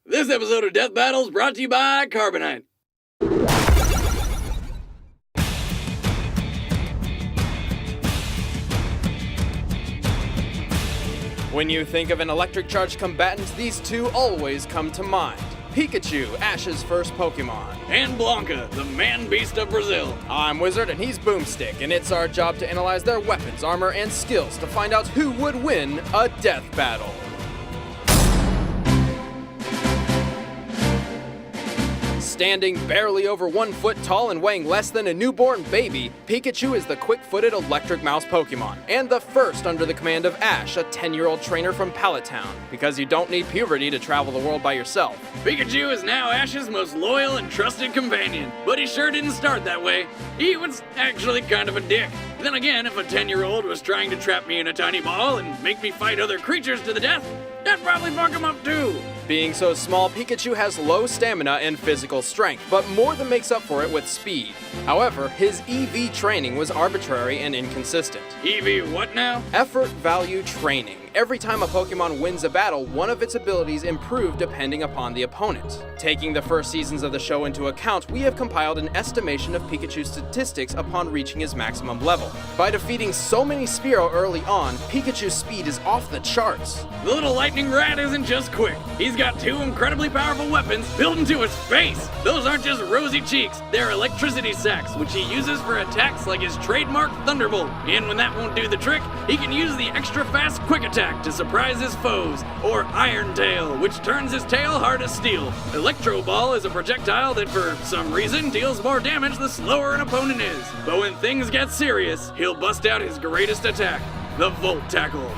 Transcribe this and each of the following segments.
This episode of Death Battles brought to you by Carbonite. When you think of an electric charged combatant, these two always come to mind. Pikachu, Ash's first Pokemon. And Blanca, the man-beast of Brazil. I'm Wizard and he's Boomstick, and it's our job to analyze their weapons, armor, and skills to find out who would win a death battle. Standing barely over 1 foot tall and weighing less than a newborn baby, Pikachu is the quick-footed electric mouse Pokemon, and the first under the command of Ash, a 10-year-old trainer from Pallet Town, because you don't need puberty to travel the world by yourself. Pikachu is now Ash's most loyal and trusted companion, but he sure didn't start that way. He was actually kind of a dick. Then again, if a 10-year-old was trying to trap me in a tiny ball and make me fight other creatures to the death, I'd probably fuck him up too. Being so small, Pikachu has low stamina and physical strength, but more than makes up for it with speed. However, his EV training was arbitrary and inconsistent. EV what now? Effort value training. Every time a Pokemon wins a battle, one of its abilities improve depending upon the opponent. Taking the first seasons of the show into account, we have compiled an estimation of Pikachu's statistics upon reaching his maximum level. By defeating so many Spearow early on, Pikachu's speed is off the charts. The little lightning rat isn't just quick. He's got two incredibly powerful weapons built into his face. Those aren't just rosy cheeks, they're electricity sacks, which he uses for attacks like his trademark Thunderbolt. And when that won't do the trick, he can use the extra fast quick attack to surprise his foes, or Iron Tail, which turns his tail hard as steel. Electro Ball is a projectile that for some reason deals more damage the slower an opponent is. But when things get serious, he'll bust out his greatest attack, the Volt Tackle.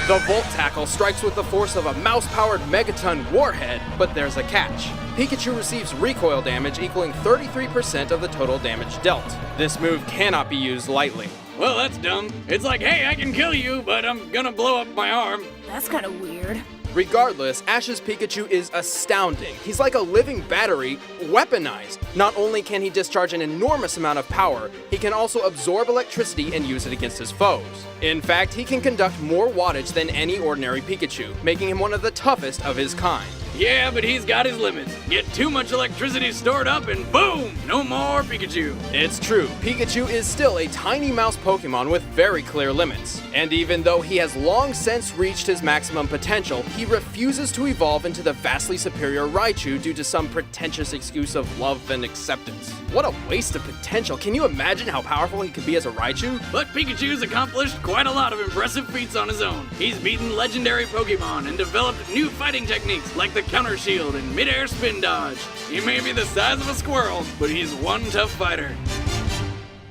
The Volt Tackle strikes with the force of a mouse-powered Megaton warhead, but there's a catch. Pikachu receives recoil damage equaling 33% of the total damage dealt. This move cannot be used lightly. Well, that's dumb. It's like, hey, I can kill you, but I'm gonna blow up my arm. That's kind of weird. Regardless, Ash's Pikachu is astounding. He's like a living battery, weaponized. Not only can he discharge an enormous amount of power, he can also absorb electricity and use it against his foes. In fact, he can conduct more wattage than any ordinary Pikachu, making him one of the toughest of his kind. Yeah, but he's got his limits. Get too much electricity stored up and boom, no more Pikachu. It's true, Pikachu is still a tiny mouse Pokemon with very clear limits. And even though he has long since reached his maximum potential, he refuses to evolve into the vastly superior Raichu due to some pretentious excuse of love and acceptance. What a waste of potential. Can you imagine how powerful he could be as a Raichu? But Pikachu's accomplished quite a lot of impressive feats on his own. He's beaten legendary Pokemon and developed new fighting techniques like the Counter Shield and Mid-Air Spin Dodge. He may be the size of a squirrel, but he's one tough fighter.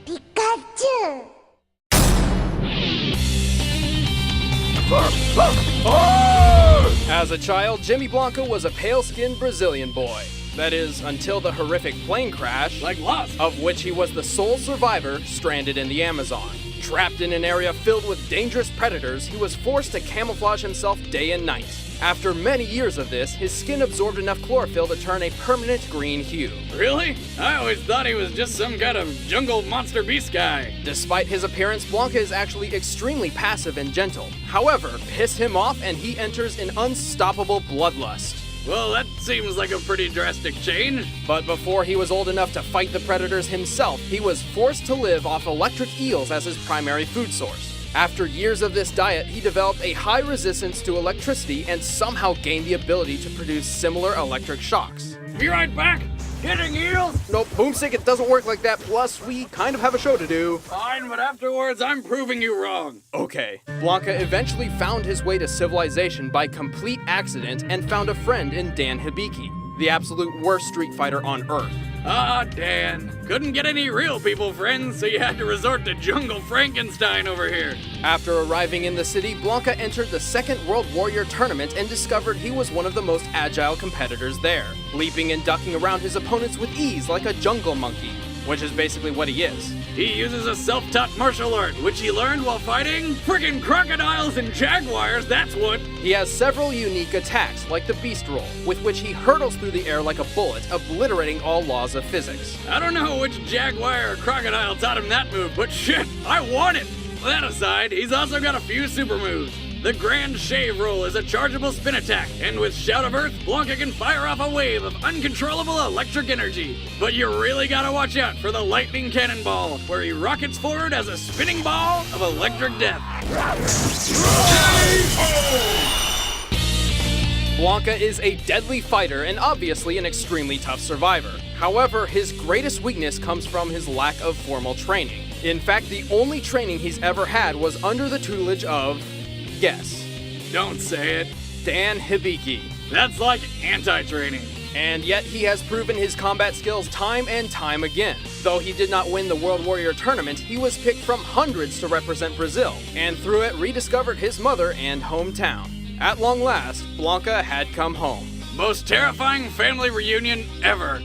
Pikachu! As a child, Jimmy Blanco was a pale-skinned Brazilian boy. That is, until the horrific plane crash, Like Lost. of which he was the sole survivor, stranded in the Amazon. Trapped in an area filled with dangerous predators, he was forced to camouflage himself day and night. After many years of this, his skin absorbed enough chlorophyll to turn a permanent green hue. Really? I always thought he was just some kind of jungle monster beast guy. Despite his appearance, Blanca is actually extremely passive and gentle. However, piss him off and he enters an unstoppable bloodlust. Well, that seems like a pretty drastic change. But before he was old enough to fight the predators himself, he was forced to live off electric eels as his primary food source. After years of this diet, he developed a high resistance to electricity and somehow gained the ability to produce similar electric shocks. Be right back. Hitting eels? Nope, Boomstick, it doesn't work like that. Plus, we kind of have a show to do. Fine, but afterwards I'm proving you wrong. Okay. Blanca eventually found his way to civilization by complete accident and found a friend in Dan Hibiki, the absolute worst Street Fighter on Earth. Ah, Dan. Couldn't get any real people friends, so you had to resort to Jungle Frankenstein over here. After arriving in the city, Blanca entered the Second World Warrior Tournament and discovered he was one of the most agile competitors there, leaping and ducking around his opponents with ease like a jungle monkey, which is basically what he is. He uses a self-taught martial art, which he learned while fighting friggin' crocodiles and jaguars, that's what. He has several unique attacks, like the Beast Roll, with which he hurtles through the air like a bullet, obliterating all laws of physics. I don't know which jaguar or crocodile taught him that move, but shit, I want it! That aside, he's also got a few super moves. The Grand Shave Roll is a chargeable spin attack, and with Shout of Earth, Blanca can fire off a wave of uncontrollable electric energy. But you really gotta watch out for the Lightning Cannonball, where he rockets forward as a spinning ball of electric death. Blanca is a deadly fighter and obviously an extremely tough survivor. However, his greatest weakness comes from his lack of formal training. In fact, the only training he's ever had was under the tutelage of, guess, Don't say it. Dan Hibiki. That's like anti-training. And yet he has proven his combat skills time and time again. Though he did not win the World Warrior Tournament, he was picked from hundreds to represent Brazil, and through it rediscovered his mother and hometown. At long last, Blanca had come home. Most terrifying family reunion ever.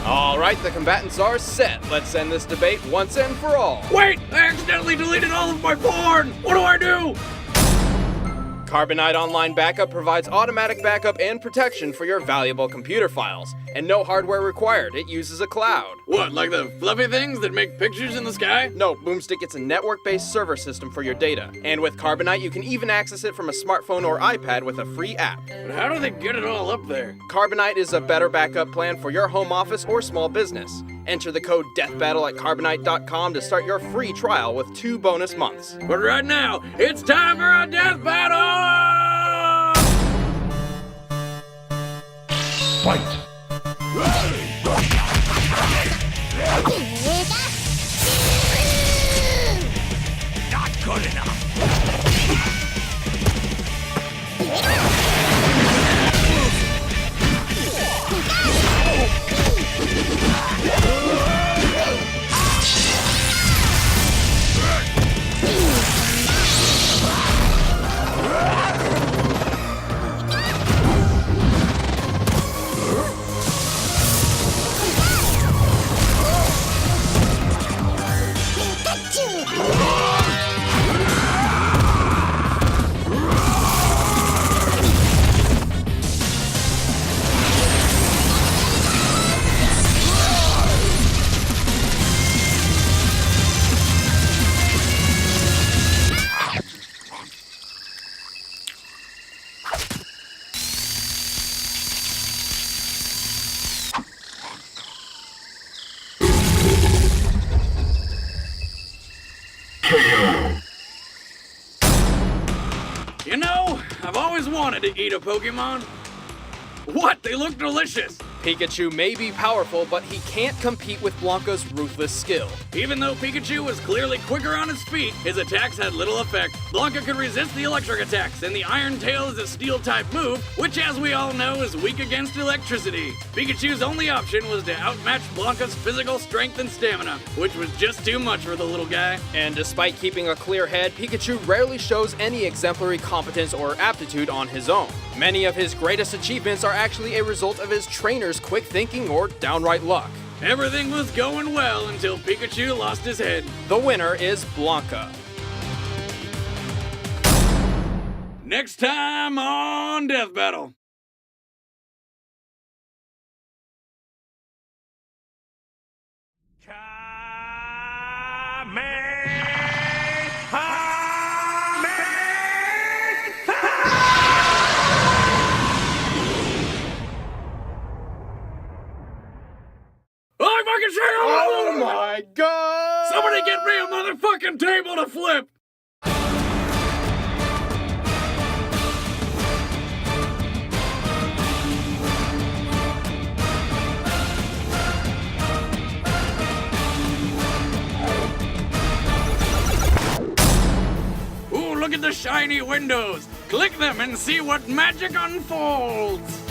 All right, the combatants are set. Let's end this debate once and for all. Wait! I accidentally deleted all of my porn! What do I do? Carbonite Online Backup provides automatic backup and protection for your valuable computer files, and no hardware required. It uses a cloud. What, like the fluffy things that make pictures in the sky? No, Boomstick, it's a network-based server system for your data. And with Carbonite, you can even access it from a smartphone or iPad with a free app. But how do they get it all up there? Carbonite is a better backup plan for your home office or small business. Enter the code DEATHBATTLE at carbonite.com to start your free trial with 2 bonus months. But right now, it's time for a death battle! Fight! Not good enough! You know, I've always wanted to eat a Pokemon. What? They look delicious! Pikachu may be powerful, but he can't compete with Blanca's ruthless skill. Even though Pikachu was clearly quicker on his feet, his attacks had little effect. Blanca could resist the electric attacks, and the Iron Tail is a Steel-type move, which as we all know is weak against electricity. Pikachu's only option was to outmatch Blanca's physical strength and stamina, which was just too much for the little guy. And despite keeping a clear head, Pikachu rarely shows any exemplary competence or aptitude on his own. Many of his greatest achievements are actually a result of his trainer's quick thinking or downright luck. Everything was going well until Pikachu lost his head. The winner is Blanca. Next time on Death Battle. I fucking say Oh my god! Somebody get me a motherfucking table to flip! Ooh, look at the shiny windows! Click them and see what magic unfolds!